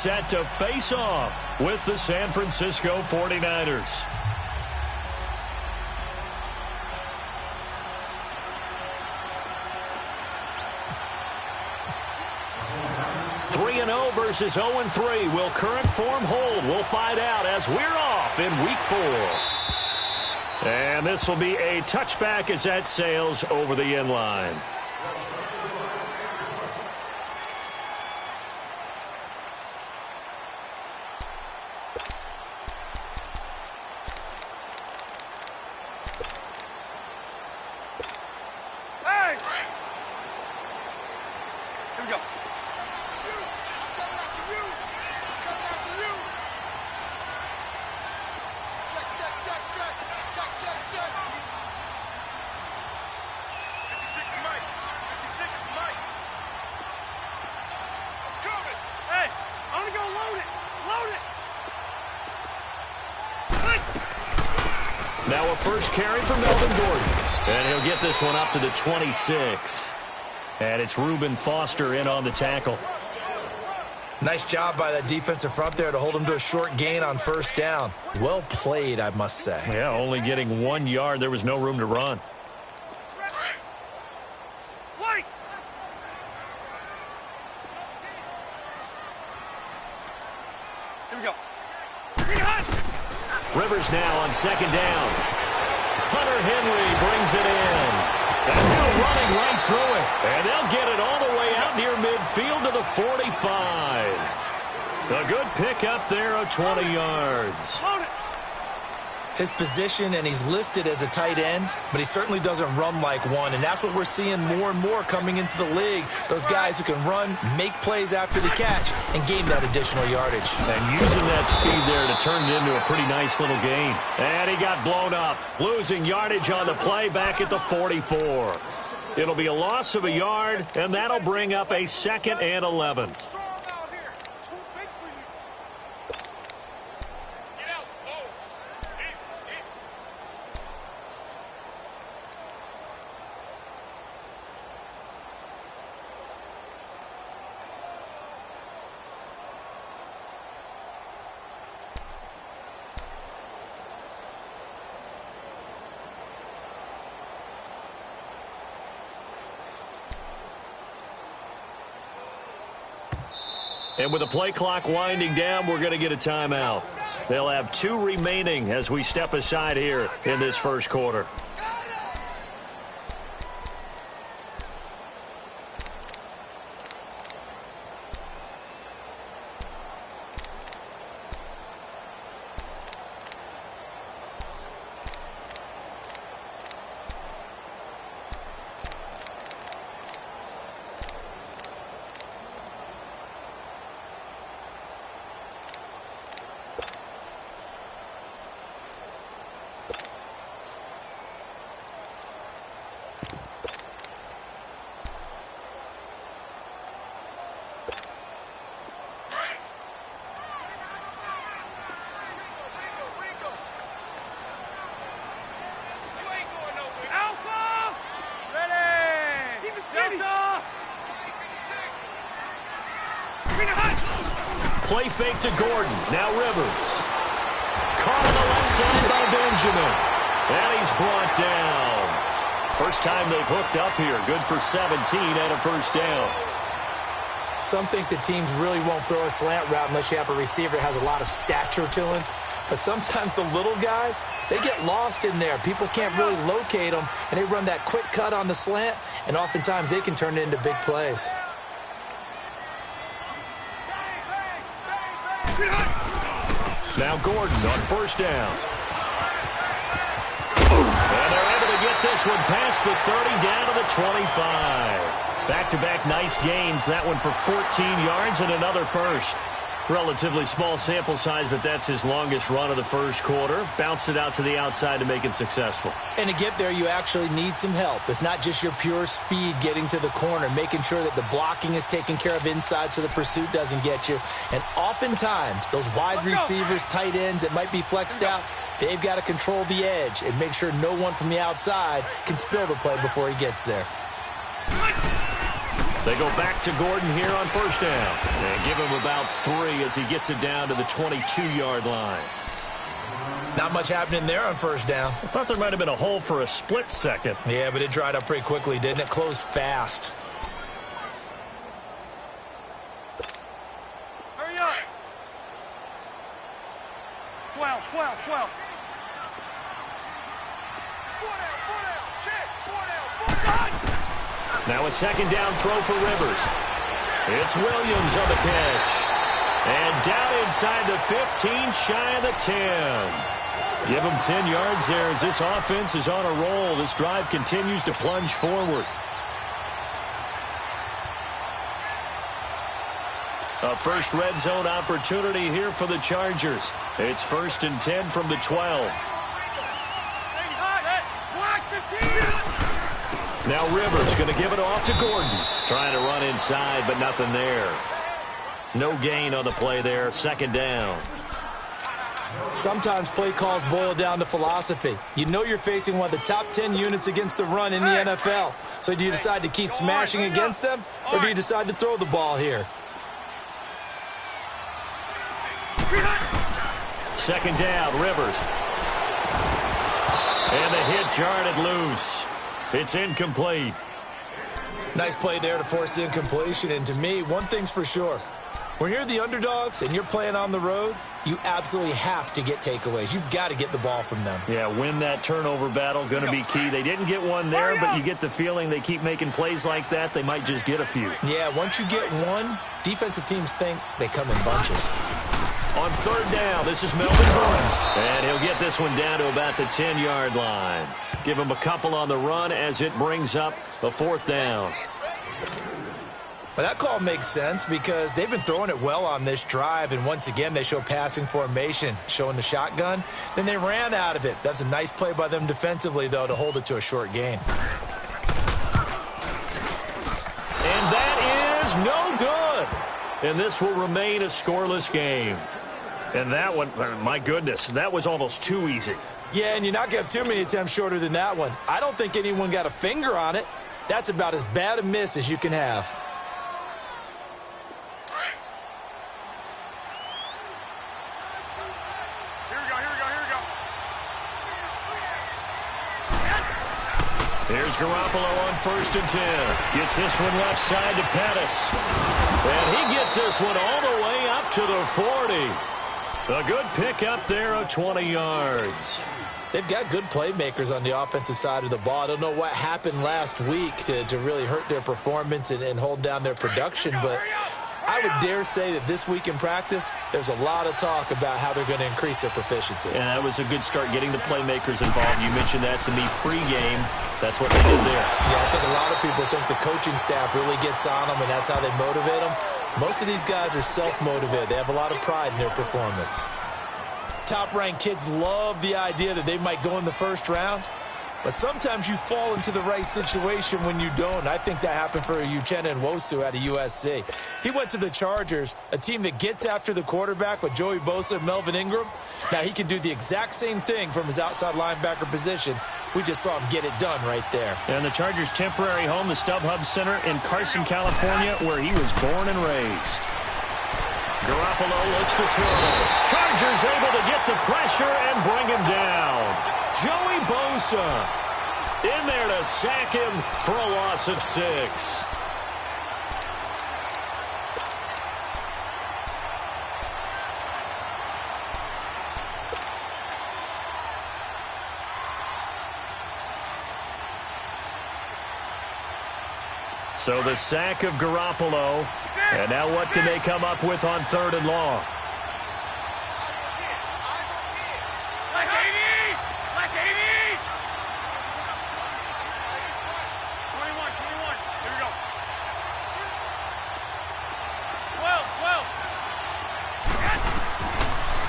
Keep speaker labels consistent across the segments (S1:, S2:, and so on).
S1: set to face off with the San Francisco 49ers. 3-0 versus 0-3. Will current form hold? We'll find out as we're off in Week 4. And this will be a touchback as that sails over the end line. Now a first carry for Melvin Gordon. And he'll get this one up to the 26. And it's Reuben Foster in on the tackle.
S2: Nice job by that defensive front there to hold him to a short gain on first down. Well played, I must say.
S1: Yeah, only getting 1 yard. There was no room to run. Rivers now on second down. Hunter Henry brings it in. And they're running right through it. And they'll get it all the way out near midfield to the 45. A good pick up there of 20 yards.
S2: His position, and he's listed as a tight end, but he certainly doesn't run like one, and that's what we're seeing more and more coming into the league. Those guys who can run, make plays after the catch, and gain that additional yardage.
S1: And using that speed there to turn it into a pretty nice little gain. And he got blown up, losing yardage on the play back at the 44. It'll be a loss of a yard, and that'll bring up a 2nd and 11. And with the play clock winding down, we're going to get a timeout. They'll have 2 remaining as we step aside here in this first quarter. Play fake to Gordon. Now Rivers. Caught on the left side by Benjamin. And he's brought down. First time they've hooked up here. Good for 17 and a first down.
S2: Some think that teams really won't throw a slant route unless you have a receiver that has a lot of stature to him. But sometimes the little guys, they get lost in there. People can't really locate them, and they run that quick cut on the slant, and oftentimes they can turn it into big plays.
S1: Now Gordon on first down. And they're able to get this one past the 30 down to the 25. Back-to-back nice gains. That one for 14 yards and another first. Relatively small sample size, but that's his longest run of the first quarter. Bounced it out to the outside to make it successful.
S2: And to get there, you actually need some help. It's not just your pure speed getting to the corner, making sure that the blocking is taken care of inside so the pursuit doesn't get you. And oftentimes, those wide receivers, tight ends that might be flexed out, they've got to control the edge and make sure no one from the outside can spill the play before he gets there.
S1: They go back to Gordon here on first down. And give him about 3 as he gets it down to the 22-yard line.
S2: Not much happening there on first down.
S1: I thought there might have been a hole for a split second.
S2: Yeah, but it dried up pretty quickly, didn't it? Closed fast.
S3: Hurry up. 12.
S1: Now a second down throw for Rivers. It's Williams on the catch. And down inside the 15, shy of the 10. Give him 10 yards there as this offense is on a roll. This drive continues to plunge forward. A first red zone opportunity here for the Chargers. It's 1st and 10 from the 12. Now Rivers going to give it off to Gordon. Trying to run inside, but nothing there. No gain on the play there. 2nd down.
S2: Sometimes play calls boil down to philosophy. You know you're facing one of the top 10 units against the run in the NFL. So do you decide to keep smashing against them, or do you decide to throw the ball here?
S1: 2nd down, Rivers. And the hit jarred it loose. It's incomplete.
S2: Nice play there to force the incompletion. And to me, one thing's for sure. When you're the underdogs and you're playing on the road, you absolutely have to get takeaways. You've got to get the ball from them.
S1: Yeah, win that turnover battle, going to be key. They didn't get one there, but you get the feeling they keep making plays like that, they might just get a few.
S2: Yeah, once you get one, defensive teams think they come in bunches.
S1: On 3rd down, this is Melvin Gordon. And he'll get this one down to about the 10-yard line. Give him a couple on the run as it brings up the 4th down.
S2: Well, that call makes sense because they've been throwing it well on this drive, and once again, they show passing formation, showing the shotgun. Then they ran out of it. That's a nice play by them defensively, though, to hold it to a short gain.
S1: And that is no good. And this will remain a scoreless game. And that one, my goodness, that was almost too easy.
S2: Yeah, and you're not going to have too many attempts shorter than that one. I don't think anyone got a finger on it. That's about as bad a miss as you can have.
S1: Here's Garoppolo on 1st and 10. Gets this one left side to Pettis. And he gets this one all the way up to the 40. A good pick up there of 20 yards.
S2: They've got good playmakers on the offensive side of the ball. I don't know what happened last week to really hurt their performance and hold down their production, but I would dare say that this week in practice, there's a lot of talk about how they're going to increase their proficiency.
S1: And that was a good start getting the playmakers involved. You mentioned that to me pregame. That's what they did there.
S2: Yeah, I think a lot of people think the coaching staff really gets on them, and that's how they motivate them. Most of these guys are self-motivated. They have a lot of pride in their performance. Top-ranked kids love the idea that they might go in the 1st round. But sometimes you fall into the right situation when you don't. I think that happened for Uchenna Nwosu out of USC. He went to the Chargers, a team that gets after the quarterback with Joey Bosa and Melvin Ingram. Now, he can do the exact same thing from his outside linebacker position. We just saw him get it done right there.
S1: And the Chargers' temporary home, the StubHub Center in Carson, California, where he was born and raised. Garoppolo looks to throw. Chargers able to get the pressure and bring him down. Joey Bosa in there to sack him for a loss of 6. So the sack of Garoppolo. And now what can they come up with on 3rd and long?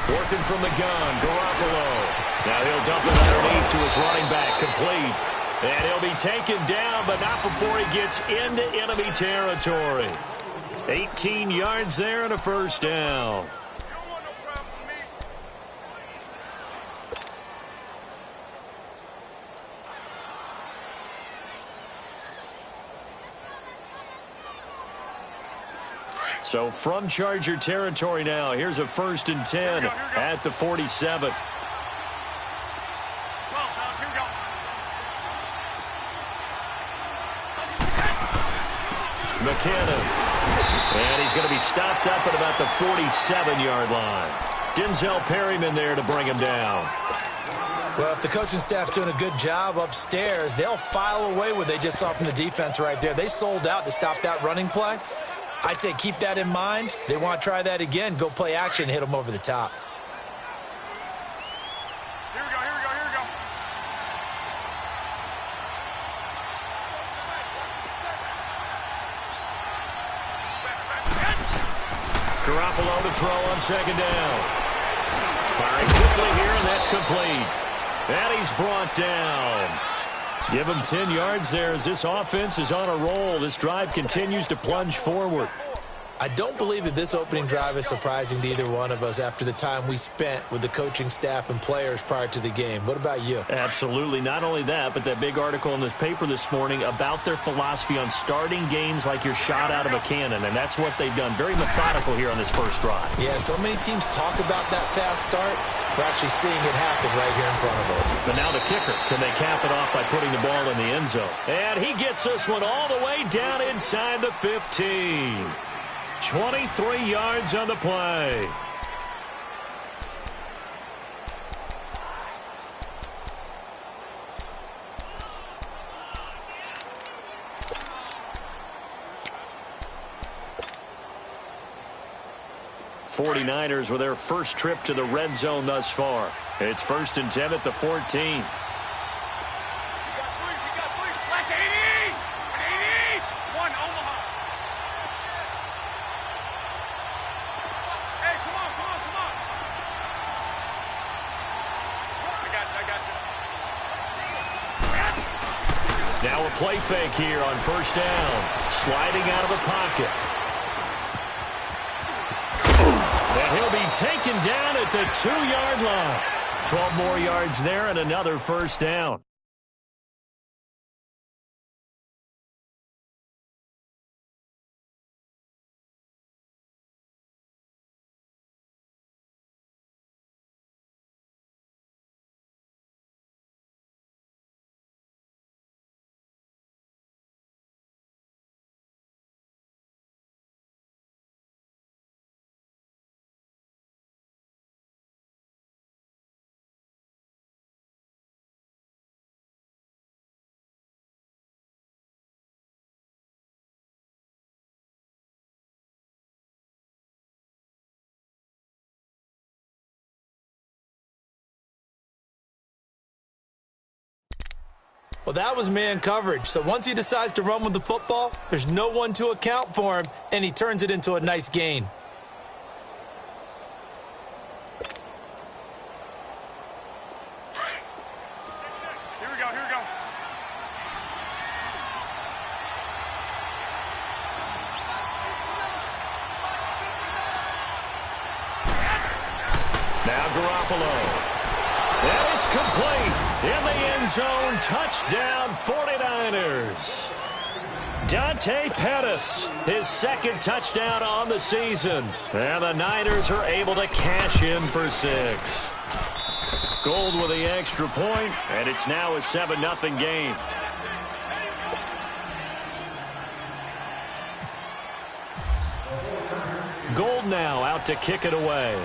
S1: Working from the gun, Garoppolo. Now he'll dump it underneath to his running back, complete. And he'll be taken down, but not before he gets into enemy territory. 18 yards there and a 1st down. So from Charger territory now, here's a 1st and 10 at the 47. McKinnon. And he's going to be stopped up at about the 47-yard line. Denzel Perryman there to bring him down.
S2: Well, if the coaching staff's doing a good job upstairs, they'll file away what they just saw from the defense right there. They sold out to stop that running play. I'd say keep that in mind. They want to try that again. Go play action, hit them over the top.
S3: Here we go, here we go, here we go.
S1: Garoppolo to throw on 2nd down. Firing quickly here, and that's complete. And he's brought down. Give him 10 yards there as this offense is on a roll. This drive continues to plunge forward.
S2: I don't believe that this opening drive is surprising to either one of us after the time we spent with the coaching staff and players prior to the game. What about you?
S1: Absolutely. Not only that, but that big article in this paper this morning about their philosophy on starting games like you're shot out of a cannon, and that's what they've done. Very methodical here on this first drive.
S2: Yeah, so many teams talk about that fast start. We're actually seeing it happen right here in front of us.
S1: But now the kicker. Can they cap it off by putting the ball in the end zone? And he gets this one all the way down inside the 15. 23 yards on the play. '49ers with their first trip to the red zone thus far. It's 1st and 10 at the 14. Now a play fake here on 1st down. Sliding out of the pocket. And he'll be taken down at the 2-yard line. 12 more yards there and another 1st down.
S2: Well, that was man coverage. So once he decides to run with the football, there's no one to account for him, and he turns it into a nice gain.
S3: Here we go, here we go.
S1: Now Garoppolo. And it's complete. In the end zone, touchdown 49ers. Dante Pettis, his 2nd touchdown on the season. And the Niners are able to cash in for 6. Gold with the extra point, and it's now a 7-0 game. Gold now out to kick it away.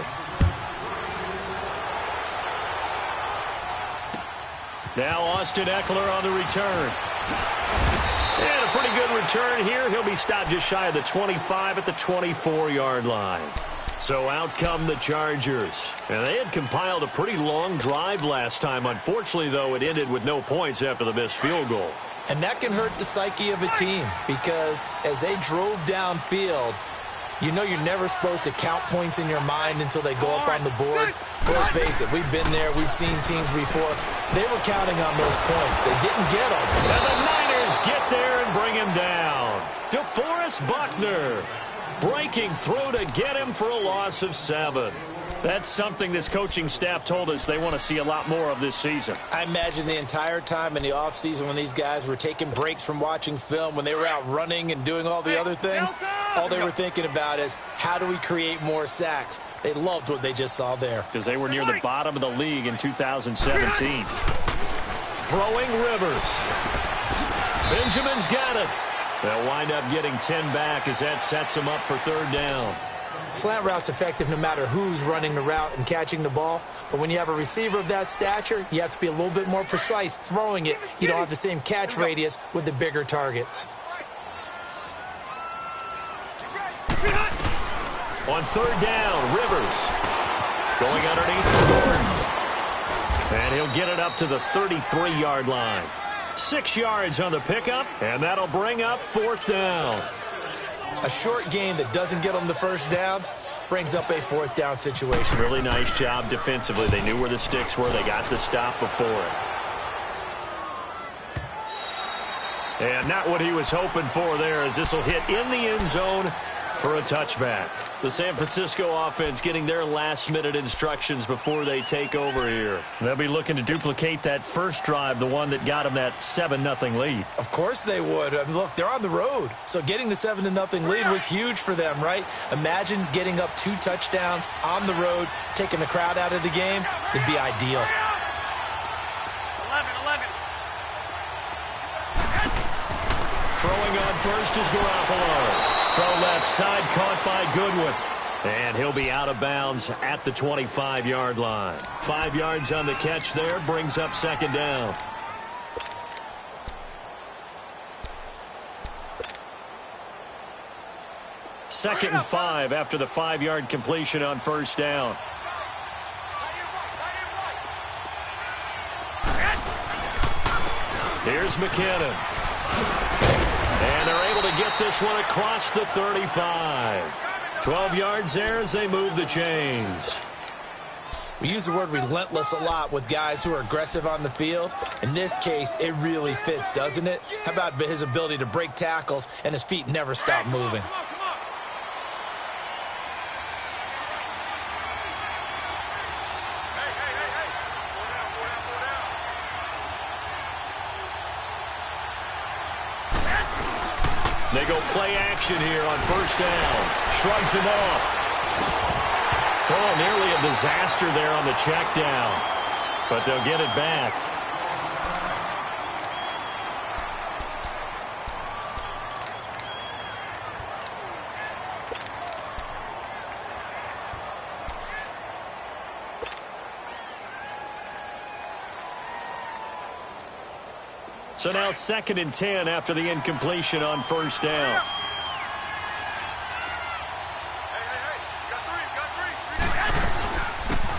S1: Now Austin Eckler on the return. And a pretty good return here. He'll be stopped just shy of the 25 at the 24-yard line. So out come the Chargers. And they had compiled a pretty long drive last time. Unfortunately, though, it ended with no points after the missed field goal.
S2: And that can hurt the psyche of a team because as they drove downfield, you know you're never supposed to count points in your mind until they go up on the board. Let's face it, we've been there. We've seen teams before. They were counting on those points. They didn't get them.
S1: And the Niners get there and bring him down. DeForest Buckner breaking through to get him for a loss of 7. That's something this coaching staff told us they want to see a lot more of this season.
S2: I imagine the entire time in the offseason when these guys were taking breaks from watching film, when they were out running and doing all the other things, all they were thinking about is, how do we create more sacks? They loved what they just saw there.
S1: Because they were near the bottom of the league in 2017. Throwing Rivers. Benjamin's got it. They'll wind up getting 10 back as that sets them up for third down.
S2: Slant route's effective no matter who's running the route and catching the ball. But when you have a receiver of that stature, you have to be a little bit more precise throwing it. You don't have the same catch radius with the bigger targets.
S1: On third down, Rivers going underneath for Gordon. And he'll get it up to the 33-yard line. 6 yards on the pickup, and that'll bring up fourth down.
S2: A short gain that doesn't get them the first down brings up a fourth down situation.
S1: Really nice job defensively. They knew where the sticks were. They got the stop before it. And not what he was hoping for there, as this will hit in the end zone for a touchback. The San Francisco offense getting their last-minute instructions before they take over here. They'll be looking to duplicate that first drive, the one that got them that 7-0 lead.
S2: Of course they would. I mean, look, they're on the road. So getting the 7-0 lead was huge for them, right? Imagine getting up 2 touchdowns on the road, taking the crowd out of the game. It'd be ideal.
S3: 11.
S1: Throwing on first is Garoppolo. Throw left side, caught by Goodwin. And he'll be out of bounds at the 25-yard line. 5 yards on the catch there, brings up second down. Second and 5 after the 5-yard completion on first down. Here's McKinnon. And they're able to get this one across the 35. 12 yards there as they move the chains.
S2: We use the word relentless a lot with guys who are aggressive on the field. In this case, it really fits, doesn't it? How about his ability to break tackles and his feet never stop moving?
S1: They go play action here on first down. Shrugs him off. Oh, nearly a disaster there on the check down. But they'll get it back. So now 2nd and 10 after the incompletion on first down.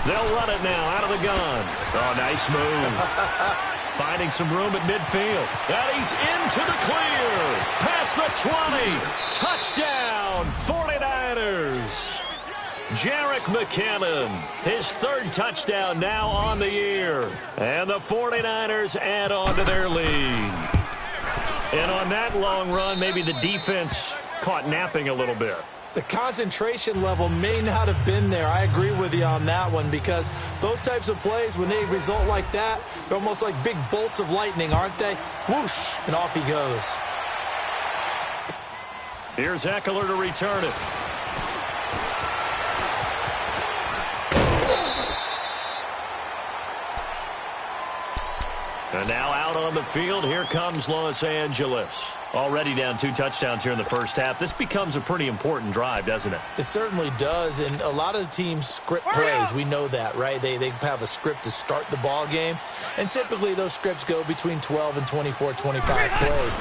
S1: They'll run it now out of the gun. Oh, nice move. Finding some room at midfield. And he's into the clear. Past the 20. Touchdown, 49ers. Jerick McKinnon, his 3rd touchdown now on the year. And the 49ers add on to their lead. And on that long run, maybe the defense caught napping a little bit.
S2: The concentration level may not have been there. I agree with you on that one, because those types of plays, when they result like that, they're almost like big bolts of lightning, aren't they? Whoosh, and off he goes.
S1: Here's Eckler to return it. And now out on the field, here comes Los Angeles. Already down 2 touchdowns here in the first half. This becomes a pretty important drive, doesn't it?
S2: It certainly does, and a lot of the teams script plays. We know that, right? They have a script to start the ball game, and typically those scripts go between 12 and 24, 25 plays.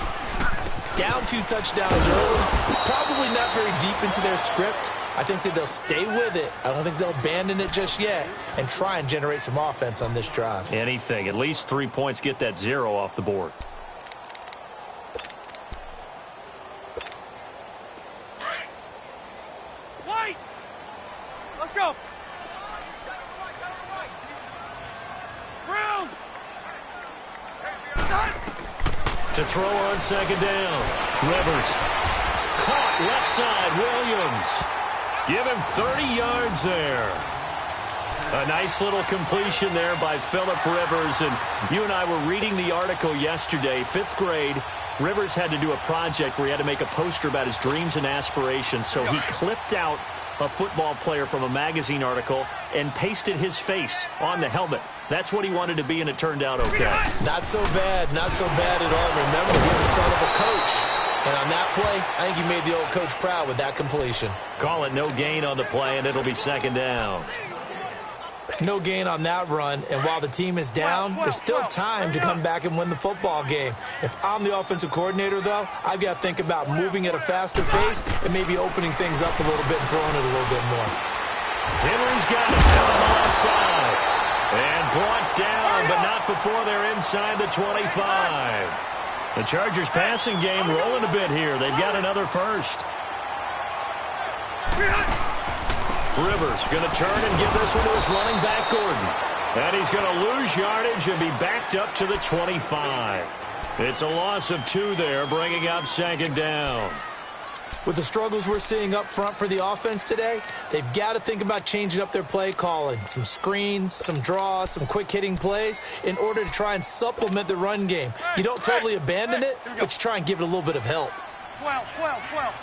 S2: Down 2 touchdowns early, probably not very deep into their script. I think that they'll stay with it. I don't think they'll abandon it just yet and try and generate some offense on this drive.
S1: Anything. At least 3 points, get that 0 off the board.
S3: White! Let's go! Brown!
S1: To throw on second down. Rivers. Caught left side. Williams. Give him 30 yards there. A nice little completion there by Phillip Rivers. And you and I were reading the article yesterday, 5th grade. Rivers had to do a project where he had to make a poster about his dreams and aspirations. So he clipped out a football player from a magazine article and pasted his face on the helmet. That's what he wanted to be, and it turned out okay.
S2: Not so bad. Not so bad at all. Remember, he's the son of a coach. And on that play, I think he made the old coach proud with that completion.
S1: Call it no gain on the play, and it'll be 2nd down.
S2: No gain on that run, and while the team is down, there's still time to come back and win the football game. If I'm the offensive coordinator, though, I've got to think about moving at a faster pace and maybe opening things up a little bit and throwing it a little bit more.
S1: Henry's got it down on the left side. And brought down, but not before they're inside the 25. The Chargers passing game rolling a bit here. They've got another first. Rivers going to turn and give this one to his running back, Gordon. And he's going to lose yardage and be backed up to the 25. It's a loss of 2 there, bringing up 2nd down.
S2: With the struggles we're seeing up front for the offense today, they've got to think about changing up their play calling. Some screens, some draws, some quick-hitting plays in order to try and supplement the run game. You don't totally abandon it, but you try and give it a little bit of help.
S3: 12.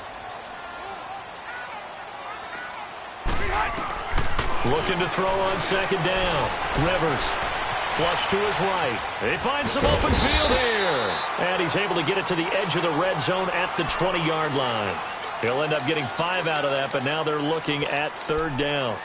S1: Looking to throw on 2nd down. Rivers. Flush to his right. They find some open field here. And he's able to get it to the edge of the red zone at the 20-yard line. He'll end up getting 5 out of that, but now they're looking at 3rd down.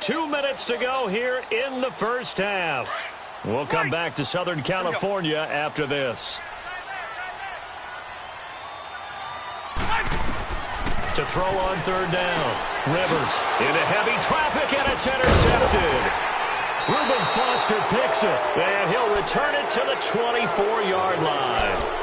S1: Two minutes to go here in the first half. We'll come back to Southern California after this. To throw on 3rd down. Rivers into heavy traffic, and it's intercepted. Reuben Foster picks it, and he'll return it to the 24-yard line.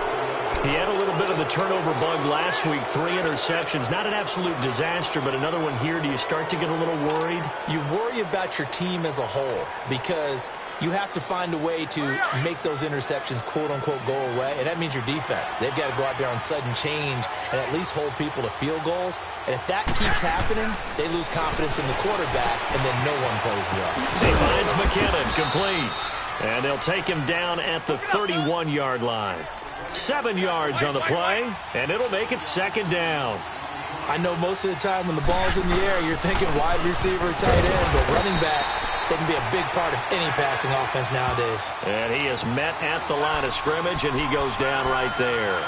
S1: He had a little bit of the turnover bug last week, 3 interceptions. Not an absolute disaster, but another one here. Do you start to get a little worried?
S2: You worry about your team as a whole because you have to find a way to make those interceptions, quote-unquote, go away, and that means your defense. They've got to go out there on sudden change and at least hold people to field goals. And if that keeps happening, they lose confidence in the quarterback, and then no one plays well.
S1: He finds McKinnon complete, and they'll take him down at the 31-yard line. 7 yards on the play, and it'll make it 2nd down.
S2: I know most of the time when the ball's in the air, you're thinking wide receiver, tight end, but running backs, they can be a big part of any passing offense nowadays.
S1: And he is met at the line of scrimmage, and he goes down right there.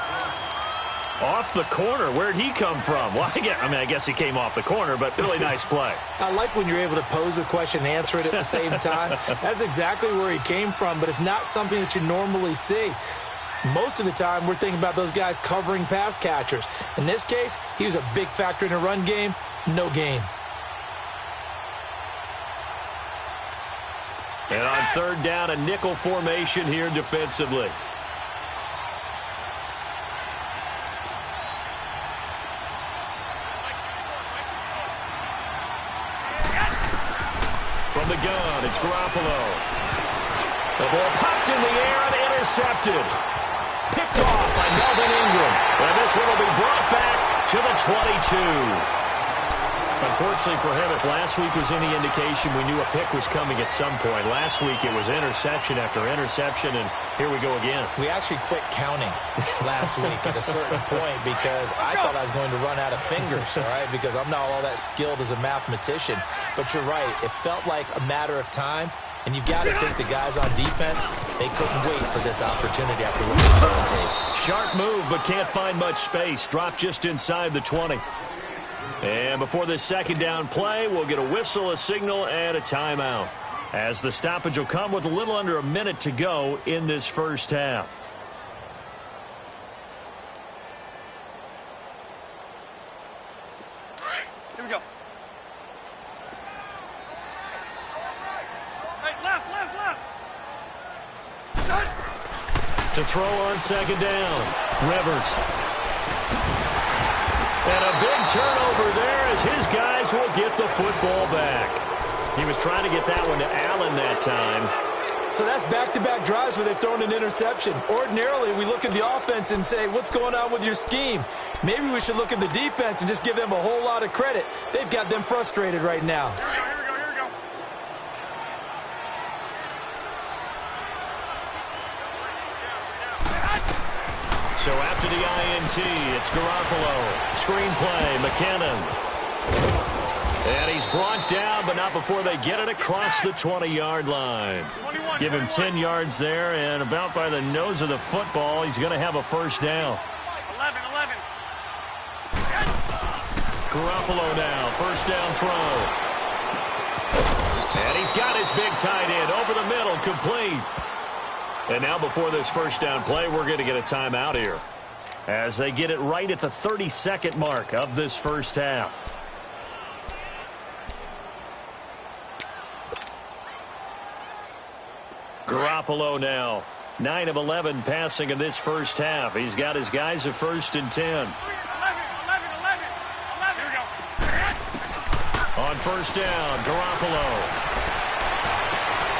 S1: Off the corner. Where'd he come from? Well, I guess he came off the corner, but really nice play.
S2: I like when you're able to pose a question and answer it at the same time. That's exactly where he came from, but it's not something that you normally see. Most of the time, we're thinking about those guys covering pass catchers. In this case, he was a big factor in the run game. No gain.
S1: And on 3rd down, a nickel formation here defensively. From the gun, it's Garoppolo. The ball popped in the air and intercepted. Picked off by Melvin Ingram. And this one will be brought back to the 22. Unfortunately for him, if last week was any indication, we knew a pick was coming at some point. Last week it was interception after interception, and here we go again.
S2: We actually quit counting last week at a certain point because I thought I was going to run out of fingers, all right, because I'm not all that skilled as a mathematician. But you're right. It felt like a matter of time. And you've got to think the guys on defense, they couldn't wait for this opportunity after what they saw on tape.
S1: Sharp move, but can't find much space. Dropped just inside the 20. And before this 2nd down play, we'll get a whistle, a signal, and a timeout, as the stoppage will come with a little under a minute to go in this first half.
S3: Here we go.
S1: To throw on 2nd down, Rivers. And a big turnover there. as his guys will get the football back. He was trying to get that one to Allen that time.
S2: So that's back-to-back drives where they've thrown an interception. Ordinarily, we look at the offense and say, what's going on with your scheme? Maybe we should look at the defense and just give them a whole lot of credit. They've got them frustrated right now.
S3: Here we go.
S1: So after the INT, it's Garoppolo. Screenplay, McKinnon. And he's brought down, but not before they get it across the 20-yard line. Give him 10 yards there, and about by the nose of the football, he's going to have a first down.
S3: 11.
S1: Garoppolo now, first down throw. And he's got his big tight end over the middle, complete. And now before this first down play, we're going to get a timeout here as they get it right at the 30-second mark of this first half. Garoppolo now, 9 of 11 passing in this first half. He's got his guys at 1st and 10.
S3: 11. Here we go.
S1: On first down, Garoppolo.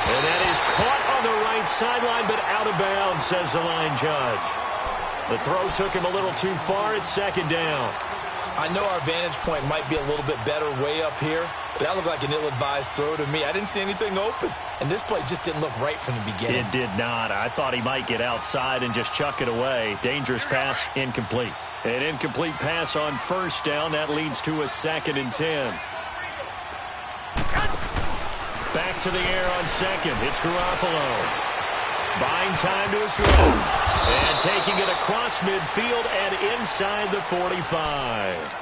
S1: And that is caught on the right sideline, but out of bounds, says the line judge. The throw took him a little too far. It's 2nd down.
S2: I know our vantage point might be a little bit better way up here, but that looked like an ill-advised throw to me. I didn't see anything open, and this play just didn't look right from the beginning.
S1: It did not. I thought he might get outside and just chuck it away. Dangerous pass, incomplete. An incomplete pass on first down. That leads to a 2nd and 10. Back to the air on second. It's Garoppolo. Buying time to his left. And taking it across midfield and inside the 45.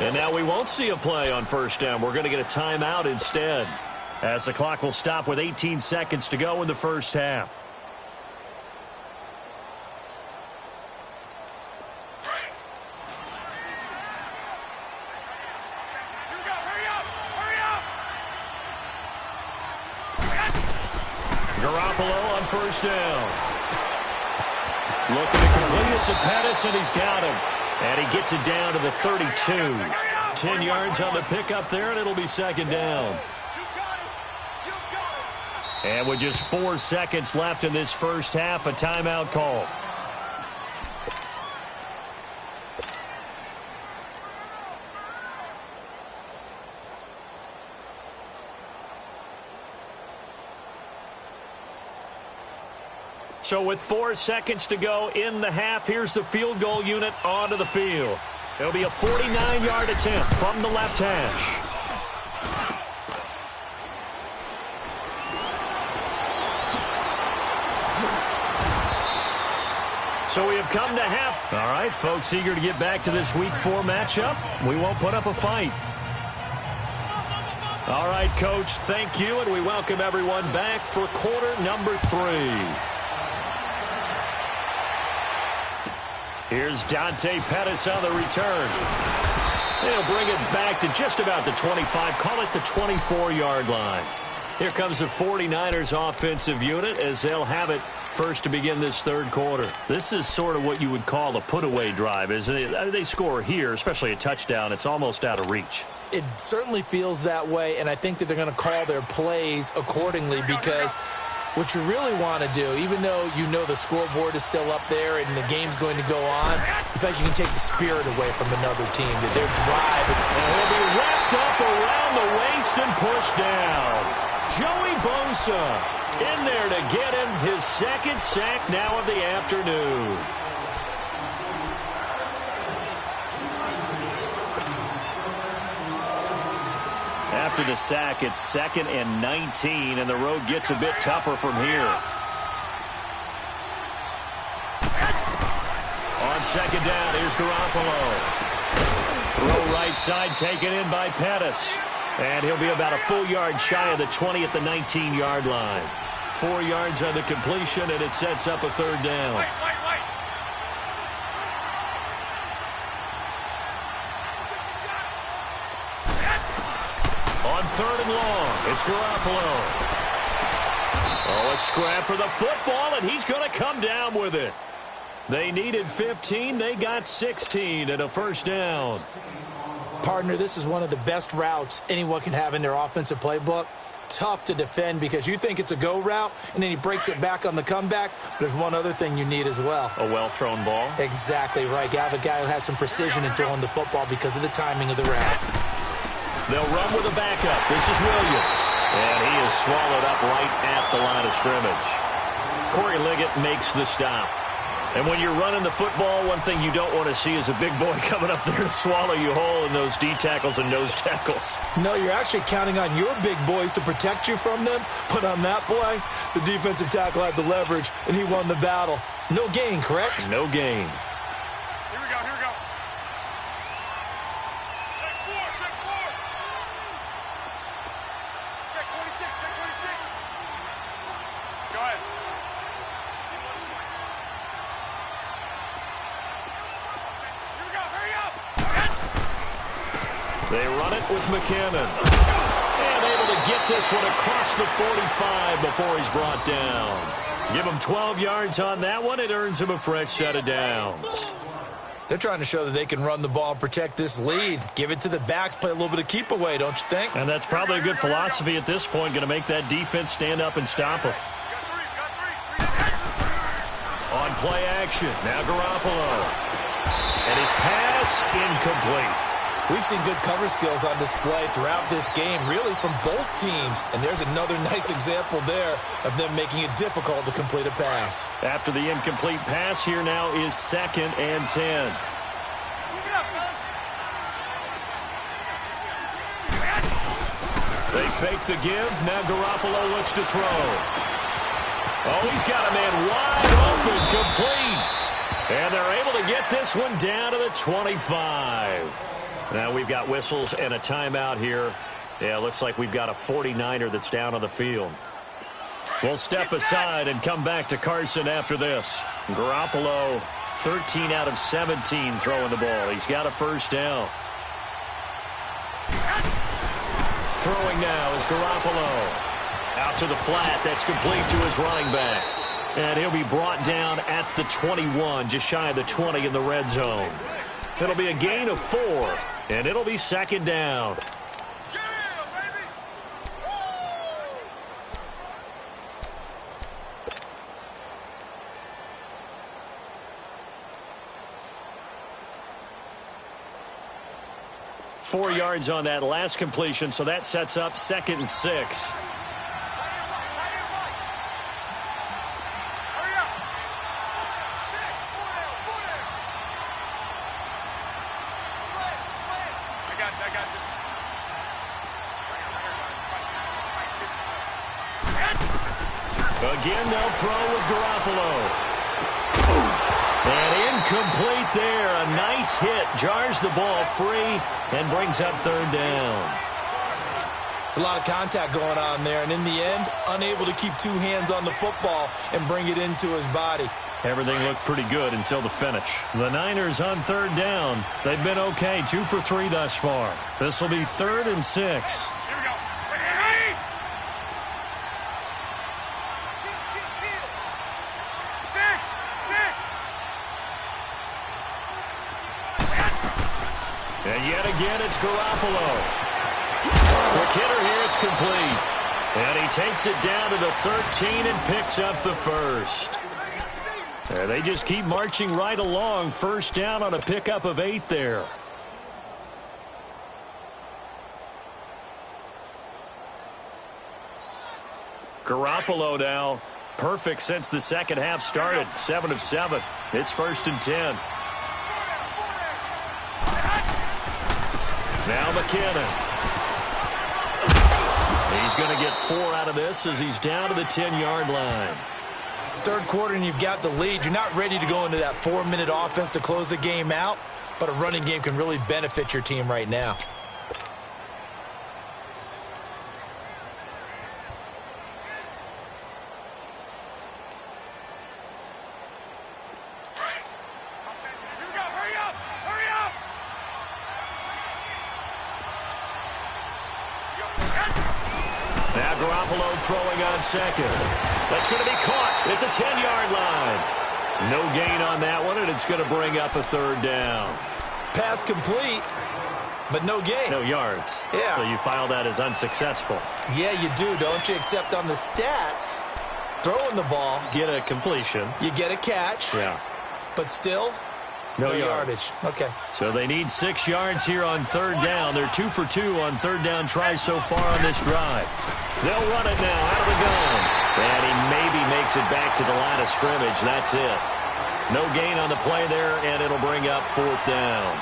S1: And now we won't see a play on first down. We're going to get a timeout instead, as the clock will stop with 18 seconds to go in the first half. Garoppolo on first down. Looking to complete it to Pettis, and he's got him. And he gets it down to the 32. 10 yards on the pickup there, and it'll be 2nd down. And with just 4 seconds left in this first half, a timeout call. So with 4 seconds to go in the half, here's the field goal unit onto the field. It'll be a 49-yard attempt from the left hash. So we have come to half. All right, folks, eager to get back to this Week 4 matchup. We won't put up a fight. All right, Coach, thank you, and we welcome everyone back for quarter number 3. Here's Dante Pettis on the return. They'll bring it back to just about the 25, call it the 24-yard line. Here comes the 49ers offensive unit as they'll have it first to begin this third quarter. This is sort of what you would call a put-away drive, isn't it? They score here, especially a touchdown. It's almost out of reach.
S2: It certainly feels that way, and I think that they're going to call their plays accordingly because what you really want to do, even though you know the scoreboard is still up there and the game's going to go on, in fact, you can take the spirit away from another team, that their drive.
S1: And he'll be wrapped up around the waist and pushed down. Joey Bosa in there to get him his 2nd sack now of the afternoon. After the sack, it's 2nd and 19, and the road gets a bit tougher from here. On 2nd down, here's Garoppolo. Throw right side, taken in by Pettis. And he'll be about a full yard shy of the 20 at the 19-yard line. 4 yards on the completion, and it sets up a 3rd down. On 3rd and long, it's Garoppolo. Oh, a scrap for the football, and he's going to come down with it. They needed 15. They got 16 and a first down.
S2: Partner, this is one of the best routes anyone can have in their offensive playbook. Tough to defend because you think it's a go route, and then he breaks it back on the comeback. But there's one other thing you need as well.
S1: A well-thrown ball?
S2: Exactly right. You have a guy who has some precision in throwing the football because of the timing of the route.
S1: They'll run with a backup. This is Williams. And he is swallowed up right at the line of scrimmage. Corey Liggett makes the stop. And when you're running the football, one thing you don't want to see is a big boy coming up there to swallow you whole in those D tackles and nose tackles.
S2: No, you're actually counting on your big boys to protect you from them. But on that play, the defensive tackle had the leverage, and he won the battle. No gain, correct?
S1: No gain.
S3: Here we go, here we go. Check 4, check 4. Check 26, check 26. Go ahead. Here we go, hurry up.
S1: They run it with McKinnon. And able to get this one across the 45 before he's brought down. Give him 12 yards on that one. It earns him a fresh set of downs.
S2: They're trying to show that they can run the ball and protect this lead. Give it to the backs, play a little bit of keep away, don't you think?
S1: And that's probably a good philosophy at this point, going to make that defense stand up and stop him. On play action, now Garoppolo. And his pass incomplete.
S2: We've seen good cover skills on display throughout this game, really from both teams. And there's another nice example there of them making it difficult to complete a pass.
S1: After the incomplete pass, here now is 2nd and 10. They fake the give. Now Garoppolo looks to throw. Oh, he's got a man wide open, complete. And they're able to get this one down to the 25. Now we've got whistles and a timeout here. Yeah, looks like we've got a 49er that's down on the field. We'll step aside and come back to Carson after this. Garoppolo, 13 out of 17 throwing the ball. He's got a first down. Throwing now is Garoppolo. Out to the flat. That's complete to his running back. And he'll be brought down at the 21, just shy of the 20 in the red zone. It'll be a gain of 4, and it'll be 2nd down.
S3: Yeah, baby.
S1: 4 yards on that last completion, so that sets up 2nd and 6. Again, they'll throw with Garoppolo. And incomplete there. A nice hit. Jars the ball free and brings up 3rd down.
S2: It's a lot of contact going on there, and in the end, unable to keep two hands on the football and bring it into his body.
S1: Everything looked pretty good until the finish. The Niners on 3rd down. They've been okay, 2 for 3 thus far. This will be 3rd and 6. And yet again, it's Garoppolo. Quick hitter here, it's complete. And he takes it down to the 13 and picks up the first. And they just keep marching right along. First down on a pickup of 8 there. Garoppolo now, perfect since the second half started. 7 of 7. It's 1st and 10. Now McKinnon. He's going to get 4 out of this as he's down to the 10-yard line.
S2: 3rd quarter and you've got the lead. You're not ready to go into that 4-minute offense to close the game out, but a running game can really benefit your team right now.
S1: Now Garoppolo throwing on 2nd. That's going to be caught at the 10-yard line. No gain on that one, and it's going to bring up a 3rd down.
S2: Pass complete. but no gain.
S1: No yards.
S2: Yeah.
S1: So you file that as unsuccessful.
S2: Yeah, you do, don't you? Except on the stats, throwing the ball,
S1: Get a completion.
S2: you get a catch,
S1: Yeah.
S2: but still
S1: No
S2: yardage. Okay.
S1: So they need 6 yards here on third down. They're 2 for 2 on third down tries so far on this drive. They'll run it now out of the gun. And he maybe makes it back to the line of scrimmage. That's it. No gain on the play there, and it'll bring up fourth down.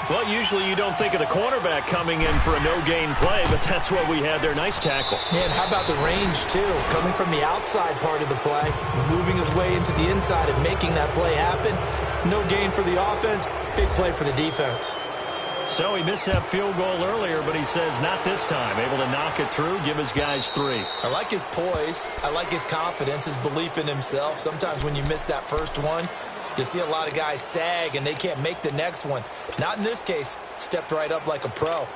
S1: Well, usually you don't think of the cornerback coming in for a no-gain play, but that's what we had there. Nice tackle.
S2: Yeah, and how about the range, too? Coming from the outside part of the play, moving his way into the inside and making that play happen. No gain for the offense, big play for the defense.
S1: So he missed that field goal earlier, but he says not this time. Able to knock it through, give his guys 3.
S2: I like his poise. I like his confidence, his belief in himself. Sometimes when you miss that first one, you see a lot of guys sag and they can't make the next one. Not in this case. Stepped right up like a pro.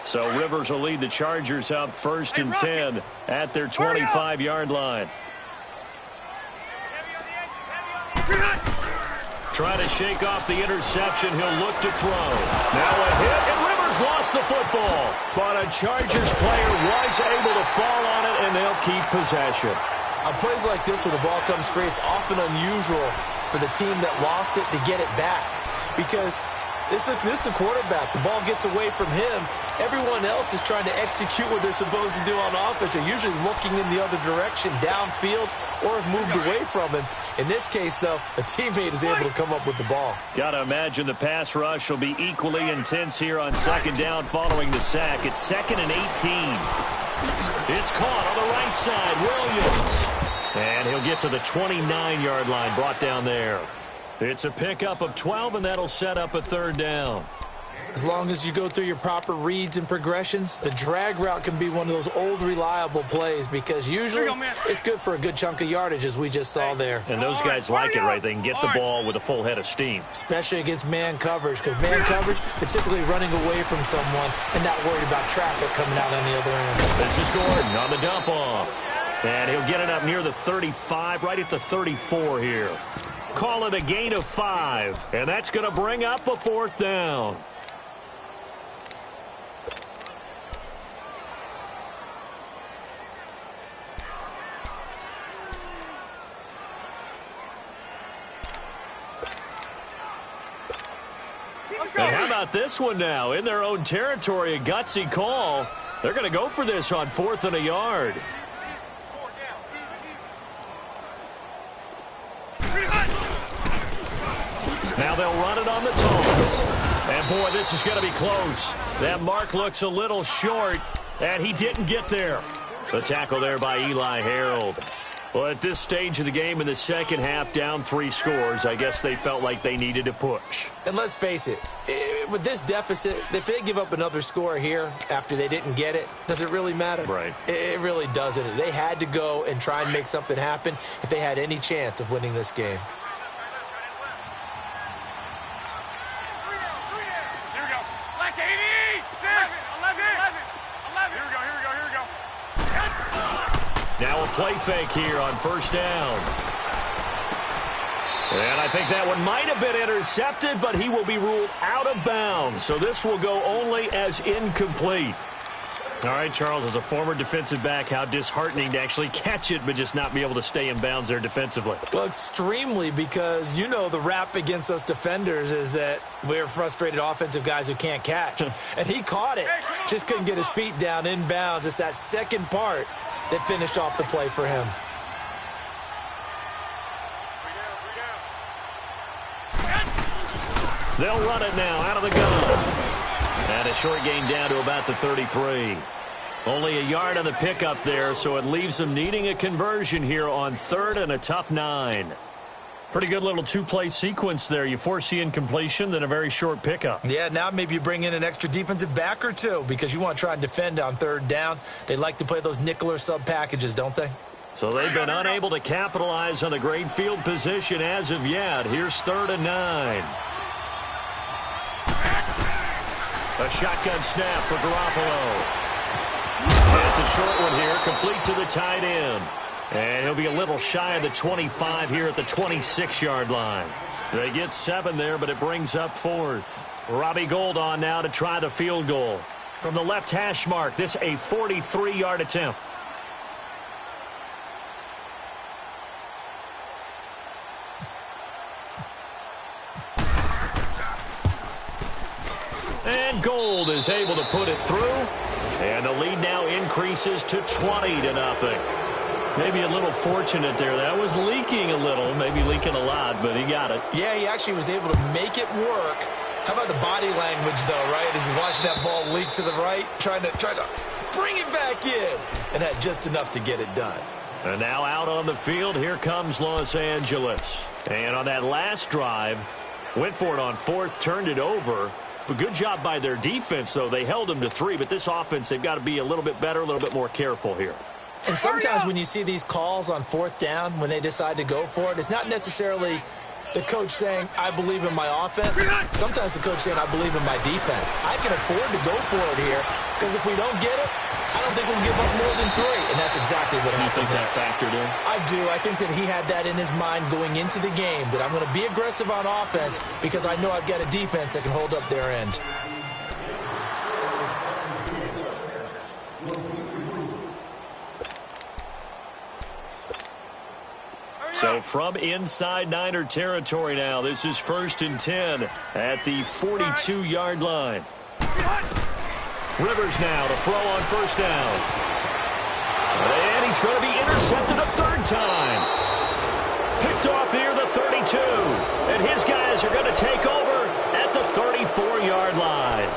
S1: So Rivers will lead the Chargers out 1st and 10 at their 25-yard line. Try to shake off the interception. He'll look to throw. Now a hit, and Rivers lost the football. But a Chargers player was able to fall on it, and they'll keep possession.
S2: On plays like this where the ball comes free, it's often unusual for the team that lost it to get it back. Because this is a quarterback. The ball gets away from him. Everyone else is trying to execute what they're supposed to do on offense. They're usually looking in the other direction, downfield, or have moved away from him. In this case, though, a teammate is able to come up with the ball.
S1: Got to imagine the pass rush will be equally intense here on second down following the sack. It's 2nd and 18. It's caught on the right side. Williams. And he'll get to the 29-yard line, brought down there. It's a pickup of 12, and that'll set up a third down.
S2: As long as you go through your proper reads and progressions, the drag route can be one of those old reliable plays because usually it's good for a good chunk of yardage, as we just saw there.
S1: And those guys like it, right? They can get the ball with a full head of steam.
S2: Especially against man coverage, because man coverage, they're typically running away from someone and not worried about traffic coming out on the other end.
S1: This is Gordon on the dump off. And he'll get it up near the 35, right at the 34 here. Call it a gain of 5, and that's going to bring up a fourth down. And how about this one now? In their own territory, a gutsy call. They're going to go for this on 4th and a yard. Now they'll run it on the toss. And, boy, this is going to be close. That mark looks a little short, and he didn't get there. The tackle there by Eli Harold. Well, at this stage of the game in the second half, down 3 scores, I guess they felt like they needed to push.
S2: And let's face it, with this deficit, if they give up another score here after they didn't get it, does it really matter?
S1: Right.
S2: It really doesn't. They had to go and try and make something happen if they had any chance of winning this game.
S3: Here we go. Black 80, 6, 11. Here we go.
S1: Now a play fake here on first down. And I think that one might have been intercepted, but he will be ruled out of bounds. So this will go only as incomplete. All right, Charles, as a former defensive back, how disheartening to actually catch it but just not be able to stay in bounds there defensively.
S2: Well, extremely, because you know the rap against us defenders is that we're frustrated offensive guys who can't catch. And he caught it, just couldn't get his feet down in bounds. It's that second part that finished off the play for him.
S1: They'll run it now out of the gun. And a short gain down to about the 33. Only a yard on the pickup there, so it leaves them needing a conversion here on 3rd and a tough 9. Pretty good little 2-play sequence there. You force the incompletion, then a very short pickup.
S2: Yeah, now maybe you bring in an extra defensive back or two because you want to try and defend on 3rd down. They like to play those nickel or sub packages, don't they?
S1: So they've been unable to capitalize on the great field position as of yet. Here's 3rd and 9. A shotgun snap for Garoppolo. It's a short one here, complete to the tight end. And he'll be a little shy of the 25 here at the 26-yard line. They get 7 there, but it brings up 4th. Robbie Gould on now to try the field goal. From the left hash mark, this a 43-yard attempt. And Gould is able to put it through. And the lead now increases to 20-0. Maybe a little fortunate there. That was leaking a little, maybe leaking a lot, but he got it.
S2: Yeah, he actually was able to make it work. How about the body language, though, right? As he's watching that ball leak to the right, trying to bring it back in, and had just enough to get it done.
S1: And now out on the field, here comes Los Angeles. And on that last drive, went for it on 4th, turned it over. But good job by their defense, though. They held them to 3, but this offense, they've got to be a little bit better, a little bit more careful here.
S2: And sometimes when you see these calls on 4th down, when they decide to go for it, it's not necessarily the coach saying, I believe in my offense. Sometimes the coach saying, I believe in my defense. I can afford to go for it here, because if we don't get it, I don't think we'll give up more than 3. And that's exactly what happened.
S1: You think that factored in?
S2: I do. I think that he had that in his mind going into the game, that I'm going to be aggressive on offense because I know I've got a defense that can hold up their end.
S1: So from inside Niner territory now, this is 1st and 10 at the 42-yard line. Rivers now to throw on 1st down. And he's going to be intercepted a 3rd time. Picked off near the 32. And his guys are going to take over at the 34-yard line.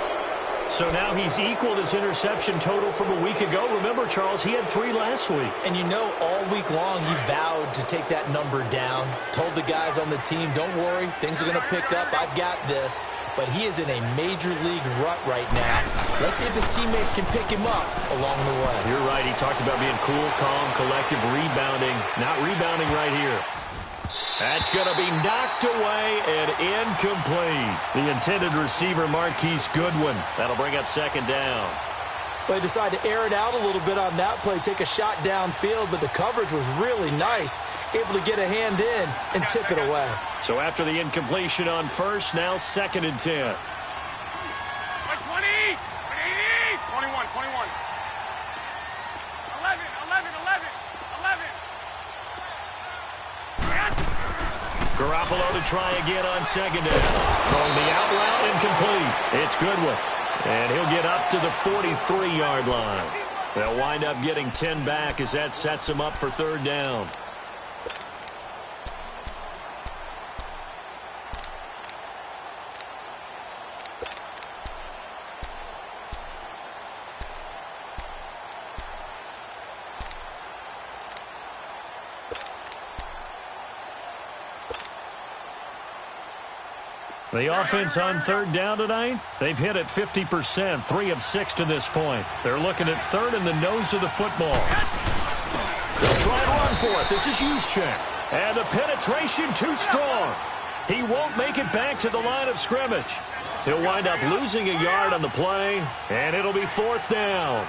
S1: So now he's equaled his interception total from a week ago. Remember, Charles, he had 3 last week.
S2: And you know, all week long he vowed to take that number down. Told the guys on the team, don't worry, things are going to pick up. I've got this. But he is in a major league rut right now. Let's see if his teammates can pick him up along the way.
S1: You're right. He talked about being cool, calm, collective, rebounding. Not rebounding right here. That's going to be knocked away and incomplete. The intended receiver, Marquise Goodwin. That'll bring up 2nd down.
S2: Well, he decided to air it out a little bit on that play, take a shot downfield, but the coverage was really nice. Able to get a hand in and tip it away.
S1: So after the incompletion on 1st, now 2nd and 10.
S3: 20, 21, 21. 11, 11, 11, 11.
S1: Garoppolo to try again on 2nd down. Throwing the out route incomplete. It's Goodwin. And he'll get up to the 43-yard line. They'll wind up getting 10 back as that sets him up for 3rd down. The offense on 3rd down tonight, they've hit it 50%, 3 of 6 to this point. They're looking at 3rd in the nose of the football. They'll try and run for it. This is Juszczyk. And the penetration too strong. He won't make it back to the line of scrimmage. He'll wind up losing a yard on the play, and it'll be 4th down.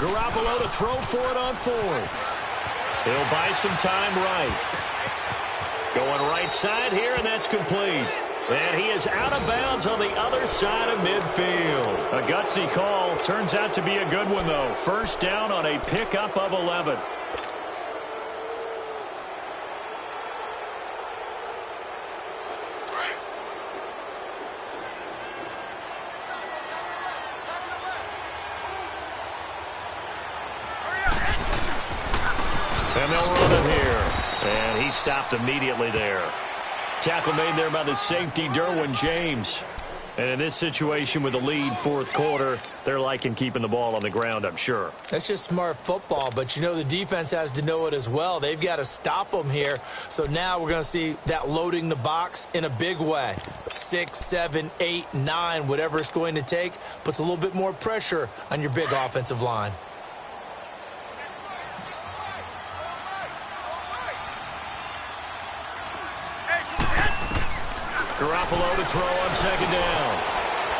S1: Garoppolo to throw for it on 4th. He'll buy some time right. Going right side here, and that's complete. And he is out of bounds on the other side of midfield. A gutsy call. Turns out to be a good one, though. 1st down on a pickup of 11. And they'll run it here. And he stopped immediately there. Tackle made there by the safety, Derwin James. And in this situation with the lead 4th quarter, they're liking keeping the ball on the ground, I'm sure.
S2: That's just smart football, but you know the defense has to know it as well. They've got to stop them here. So now we're going to see that loading the box in a big way. 6, 7, 8, 9, whatever it's going to take, puts a little bit more pressure on your big offensive line.
S1: Garoppolo to throw on second down.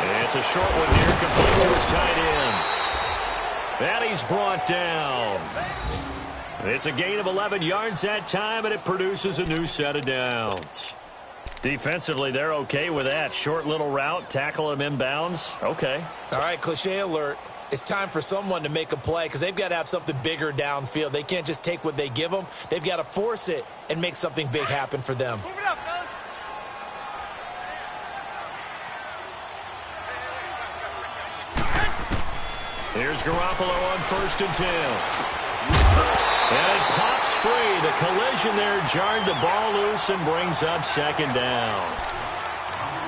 S1: And it's a short one here, complete to his tight end. And he's brought down. It's a gain of 11 yards that time, and it produces a new set of downs. Defensively, they're okay with that. Short little route, tackle him inbounds. Okay.
S2: All right, cliche alert. It's time for someone to make a play because they've got to have something bigger downfield. They can't just take what they give them. They've got to force it and make something big happen for them.
S3: Move it up, fellas.
S1: Here's Garoppolo on 1st and 10. And it pops free. The collision there jarred the ball loose and brings up second down.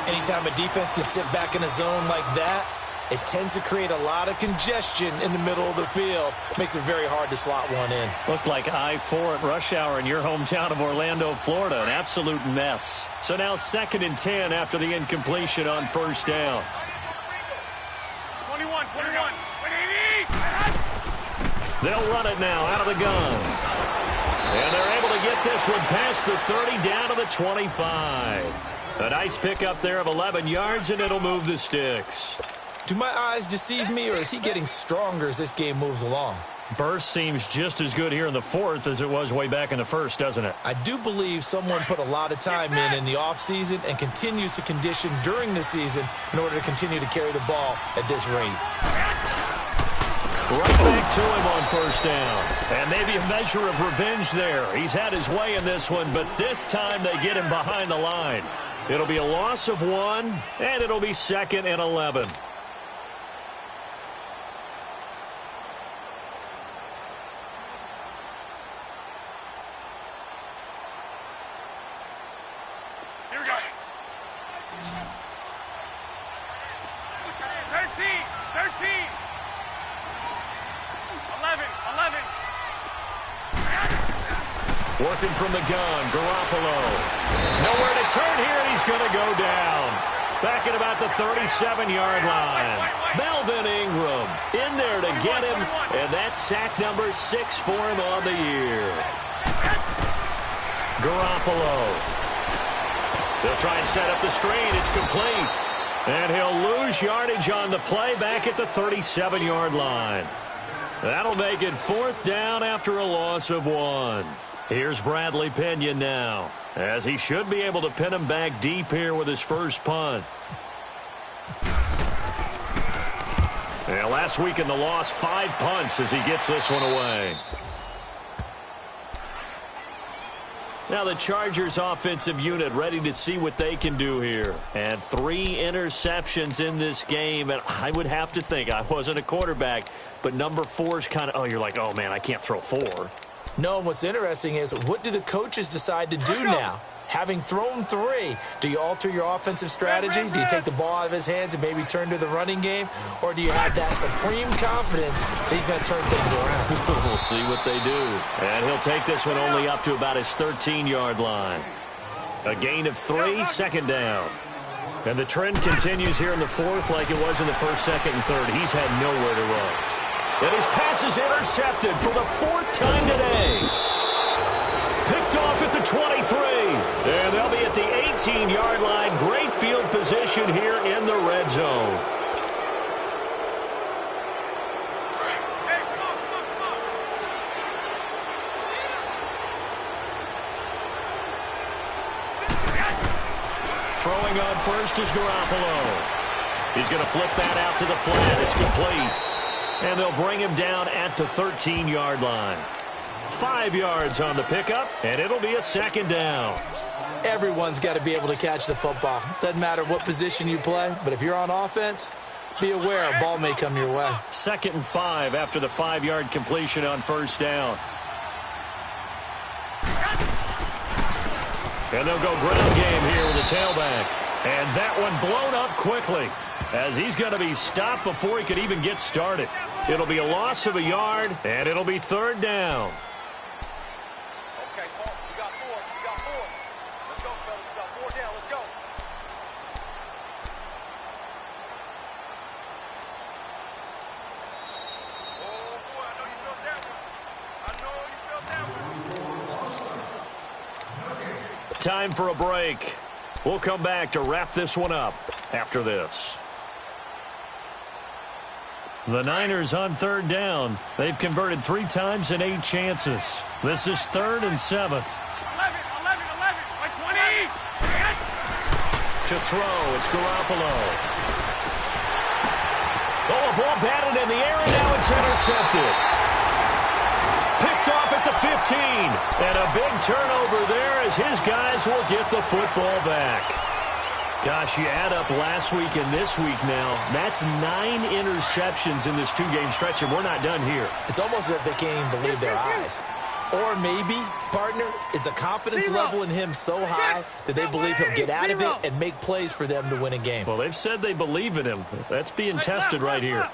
S2: Anytime a defense can sit back in a zone like that, it tends to create a lot of congestion in the middle of the field. Makes it very hard to slot one in.
S1: Looked like I-4 at rush hour in your hometown of Orlando, Florida. An absolute mess. So now 2nd and 10 after the incompletion on 1st down.
S3: 21.
S1: They'll run it now out of the gun. And they're able to get this one past the 30 down to the 25. A nice pickup there of 11 yards, and it'll move the sticks.
S2: Do my eyes deceive me, or is he getting stronger as this game moves along?
S1: Burst seems just as good here in the 4th as it was way back in the 1st, doesn't it?
S2: I do believe someone put a lot of time in the offseason and continues to condition during the season in order to continue to carry the ball at this rate.
S1: Right back to him on 1st down. And maybe a measure of revenge there. He's had his way in this one, but this time they get him behind the line. It'll be a loss of 1, and it'll be 2nd and 11.
S3: Here we go. 13. 11.
S1: Working from the gun, Garoppolo. Nowhere to turn here, and he's going to go down. Back at about the 37-yard line. Melvin Ingram in there to get him, and that's sack number 6 for him on the year. Garoppolo. They'll try and set up the screen. It's complete. And he'll lose yardage on the play back at the 37-yard line. That'll make it 4th down after a loss of 1. Here's Bradley Pinion now, as he should be able to pin him back deep here with his first punt. And last week in the loss, 5 punts as he gets this one away. Now the Chargers offensive unit ready to see what they can do here. And 3 interceptions in this game. And I would have to think, I wasn't a quarterback, but number 4 is kind of, oh, you're like, oh, man, I can't throw 4.
S2: No, what's interesting is what do the coaches decide to do now? Having thrown 3, do you alter your offensive strategy? Do you take the ball out of his hands and maybe turn to the running game? Or do you have that supreme confidence that he's going to turn things around?
S1: We'll see what they do. And he'll take this one only up to about his 13-yard line. A gain of 3, 2nd down. And the trend continues here in the 4th like it was in the 1st, 2nd, and 3rd. He's had nowhere to run. And his pass is intercepted for the 4th time today. Picked off at the 23. And they'll be at the 18-yard line. Great field position here in the red zone.
S3: Hey, come on.
S1: Throwing on first is Garoppolo. He's going to flip that out to the flat. It's complete. And they'll bring him down at the 13-yard line. 5 yards on the pickup, and it'll be a 2nd down.
S2: Everyone's got to be able to catch the football. Doesn't matter what position you play, but if you're on offense, be aware a ball may come your way.
S1: 2nd and 5 after the 5-yard completion on 1st down. And they'll go ground game here with the tailback. And that one blown up quickly as he's going to be stopped before he could even get started. It'll be a loss of a yard, and it'll be 3rd down.
S3: Okay, Paul, you got 4. Let's go, fellas. We got 4 down. Let's go. Oh, boy, I know you felt that one.
S1: Time for a break. We'll come back to wrap this one up after this. The Niners on third down. They've converted 3 times in 8 chances. This is 3rd and 7.
S3: 11, 20.
S1: To throw, it's Garoppolo. Oh, a ball batted in the air, and now it's intercepted. Picked off at the 15. And a big turnover there as his guys will get the football back. Gosh, you add up last week and this week now. That's 9 interceptions in this 2-game stretch, and we're not done here.
S2: It's almost as if they can't even believe their eyes. Or maybe, partner, is the confidence level in him so high that they believe he'll get out of it and make plays for them to win a game.
S1: Well, they've said they believe in him. That's being tested right here.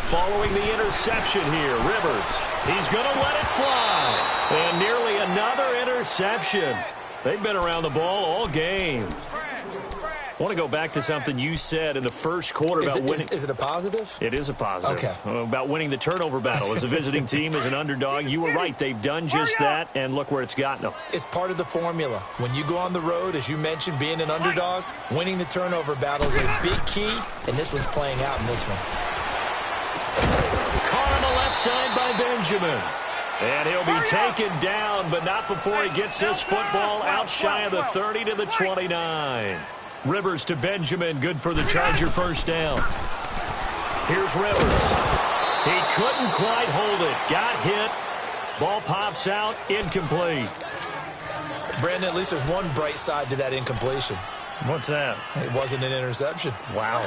S1: Following the interception here, Rivers. He's going to let it fly. And nearly another interception. They've been around the ball all game. I want to go back to something you said in the first quarter about winning.
S2: Is it a positive?
S1: It is a positive.
S2: Okay.
S1: About winning the turnover battle. As a visiting team, as an underdog, you were right. They've done just that, and look where it's gotten them.
S2: It's part of the formula. When you go on the road, as you mentioned, being an underdog, winning the turnover battle is a big key, and this one's playing out in this one.
S1: Caught on the left side by Benjamin. And he'll be taken down, but not before he gets this football out shy of the 30 to the 29. Rivers to Benjamin, good for the Charger first down. Here's Rivers. He couldn't quite hold it. Got hit. Ball pops out, incomplete.
S2: Brandon, at least there's one bright side to that incompletion.
S1: What's that?
S2: It wasn't an interception.
S1: Wow.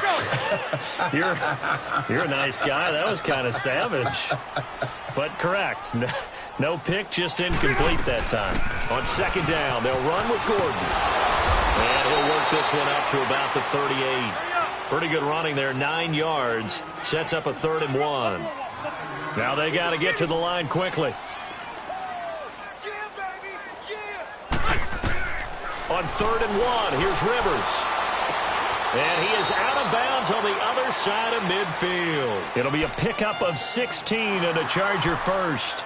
S1: You're a nice guy. That was kind of savage. But correct. No pick, just incomplete that time. On second down, they'll run with Gordon. And he'll work this one up to about the 38. Pretty good running there, 9 yards. Sets up a 3rd and 1. Now they got to get to the line quickly. On 3rd and 1, here's Rivers. And he is out of bounds on the other side of midfield. It'll be a pickup of 16 and a Charger first.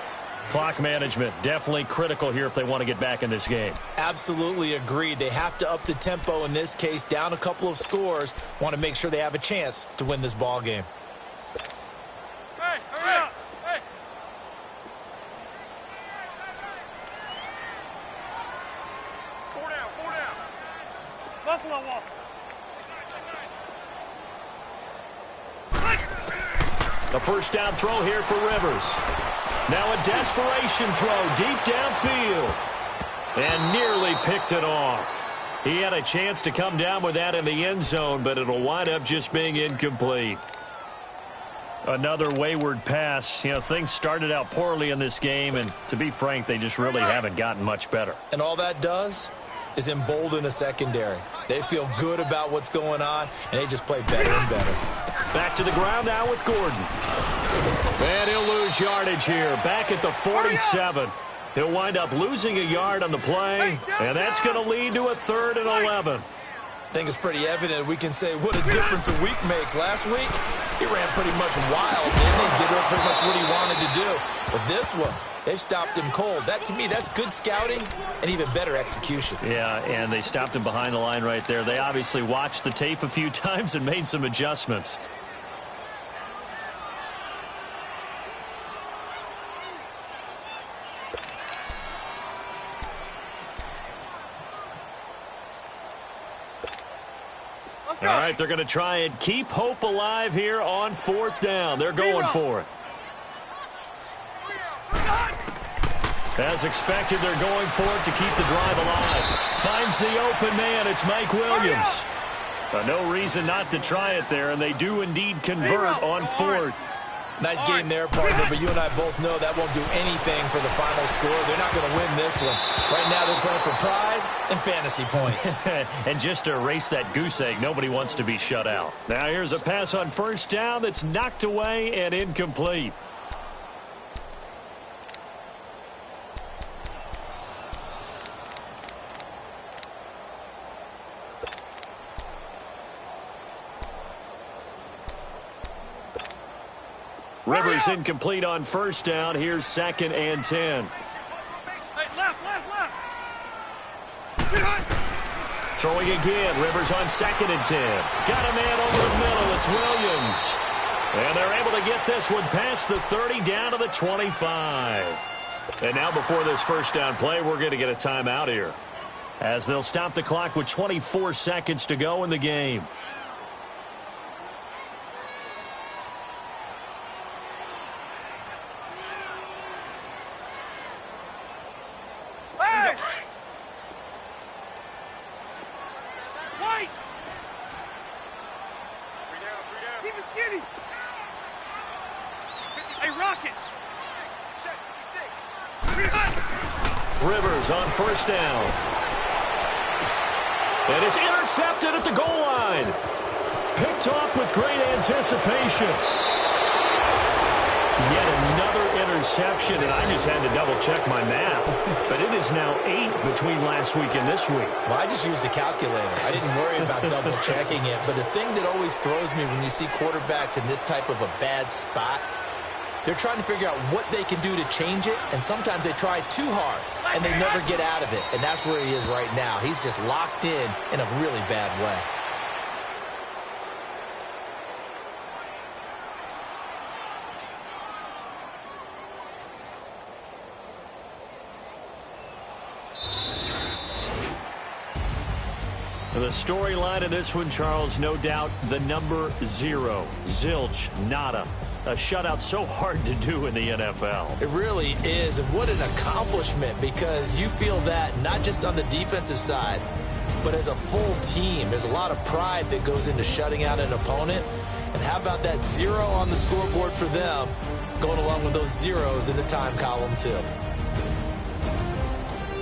S1: Clock management definitely critical here if they want to get back in this game.
S2: Absolutely agreed. They have to up the tempo in this case, down a couple of scores. Want to make sure they have a chance to win this ball game.
S3: Hey, hurry up. Hey. Four down. Buffalo walk.
S1: A first down throw here for Rivers. Now a desperation throw deep downfield. And nearly picked it off. He had a chance to come down with that in the end zone, but it'll wind up just being incomplete. Another wayward pass. You know, things started out poorly in this game, and to be frank, they just really haven't gotten much better.
S2: And all that does is embolden a secondary. They feel good about what's going on, and they just play better and better.
S1: Back to the ground now with Gordon. And he'll lose yardage here. Back at the 47. He'll wind up losing a yard on the play, and that's going to lead to a 3rd and 11.
S2: I think it's pretty evident we can say what a difference a week makes. Last week, he ran pretty much wild, didn't he? Did pretty much what he wanted to do. But this one, they've stopped him cold. That, to me, that's good scouting and even better execution.
S1: Yeah, and they stopped him behind the line right there. They obviously watched the tape a few times and made some adjustments. All right, they're going to try and keep hope alive here on 4th down. They're going for it. As expected, they're going for it to keep the drive alive. Finds the open man. It's Mike Williams. No reason not to try it there, and they do indeed convert on 4th.
S2: Nice game there, partner, but you and I both know that won't do anything for the final score. They're not going to win this one. Right now they're playing for pride and fantasy points.
S1: And just to erase that goose egg, nobody wants to be shut out. Now here's a pass on 1st down that's knocked away and incomplete. Rivers incomplete on 1st down. Here's 2nd and 10.
S3: Hey, left.
S1: Throwing again. Rivers on 2nd and 10. Got a man over the middle. It's Williams. And they're able to get this one past the 30 down to the 25. And now before this first down play, we're going to get a timeout here, as they'll stop the clock with 24 seconds to go in the game.
S3: Hey! White! Keep it skinny! Hey, Rocket!
S1: Rivers on 1st down. And it's intercepted at the goal line. Picked off with great anticipation. Yet another interception, and I just had to double-check my math. But it is now 8 between last week and this week.
S2: Well, I just used a calculator. I didn't worry about double-checking it. But the thing that always throws me when you see quarterbacks in this type of a bad spot, they're trying to figure out what they can do to change it, and sometimes they try too hard, and they never get out of it. And that's where he is right now. He's just locked in a really bad way.
S1: The storyline of this one, Charles, no doubt the number 0. Zilch, nada. A shutout so hard to do in the NFL.
S2: It really is, and what an accomplishment, because you feel that not just on the defensive side, but as a full team. There's a lot of pride that goes into shutting out an opponent. And how about that 0 on the scoreboard for them, going along with those zeros in the time column too.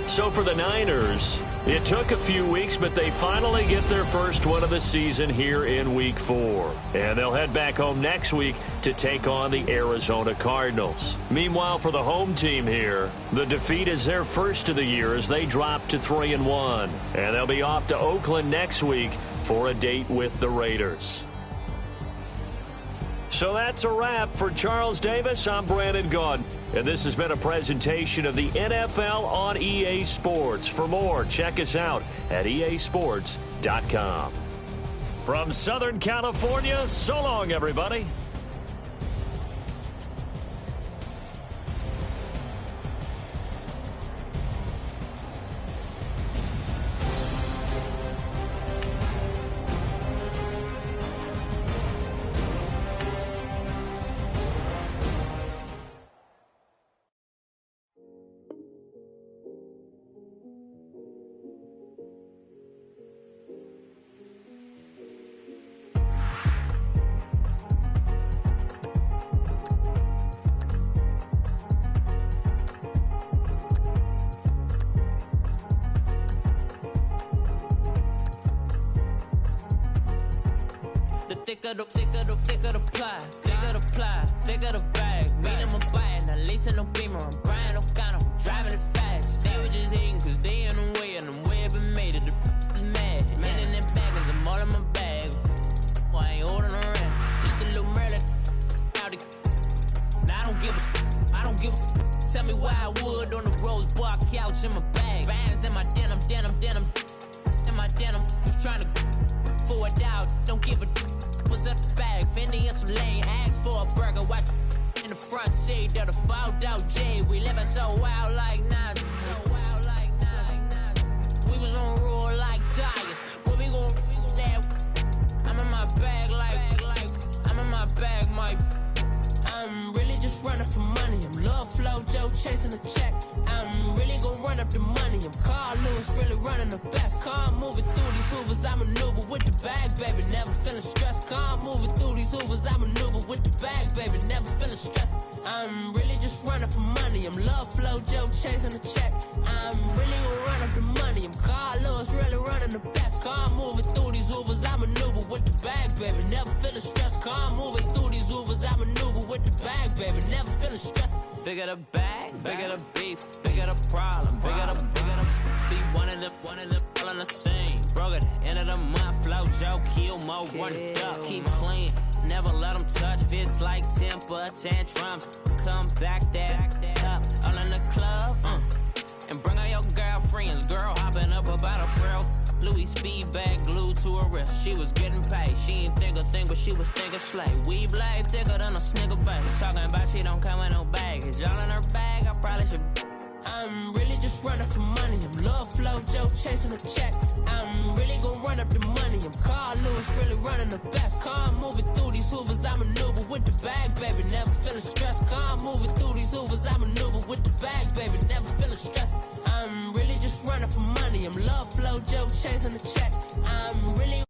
S1: So for the Niners, it took a few weeks, but they finally get their first one of the season here in Week 4. And they'll head back home next week to take on the Arizona Cardinals. Meanwhile, for the home team here, the defeat is their first of the year as they drop to 3-1. And they'll be off to Oakland next week for a date with the Raiders. So that's a wrap. For Charles Davis, I'm Brandon Gaudin. And this has been a presentation of the NFL on EA Sports. For more, check us out at easports.com. From Southern California, so long, everybody.
S4: Thicker the bag. Meet them a buying, at least in no beamer. I'm Brian O'Connor, driving it fast. They were just hating cause they in the way, and the way I've been made it. The is mad. Man in them baggers, I'm all in my bag. I ain't holding around. Just a little Merlin. I don't give a. Tell me why I would on the rose bar couch in my bag. Bands in my denim. In my denim. Just trying to forward out. Don't give a. Was up the bag, Fendi and some lane. Ask for a burger, watch in the front seat of the fouled out J. We living so wild like Nas. We was on roll like tires. What we gon' let? I'm in my bag like I'm in my bag, my. I'm really just running for money. I'm love flow, Joe chasing the check. I'm really gon' run up the money. I'm Carl Lewis, really running the best. Car moving through these hoovers, I maneuver with the bag, baby. Never feeling stressed. Car moving through these hoovers, I maneuver with the bag, baby. Never feeling stressed. I'm really just running for money. I'm love flow, Joe chasing the check. I'm really gon' run up the money. I'm Carl Lewis, really running the best. Car moving through these hoovers, I maneuver with the bag, baby. Never feeling stressed. Car moving through these hoovers, I maneuver with the bag, baby. Never feeling stressed. Bigger the bag, bigger the beef, bigger the problem, bigger the be one of them all in the same. Broke at the end of the month, flow, Joe, kill, mo, run it up, keep clean. Never let them touch, fits like temper tantrums. Come back that up, all in the club, and bring all your girlfriends. Girl hopping up about a bro. Louis speed bag glued to her wrist. She was getting paid. She ain't think a thing, but she was thinking slay. Weave blade thicker than a snigger bag. Talking about she don't come with no baggage. Y'all in her bag, I probably should. I'm really just running for money. I'm love flow, Joe chasing a check. I'm really gonna run up the money. I'm Carl Lewis, really running the best. Car moving through these hoovers, I maneuver with the bag, baby. Never feeling stressed. Car moving through these hoovers, I maneuver with the bag, baby. Never feeling stressed. I'm really just running for money. I'm love flow, Joe chasing a check. I'm really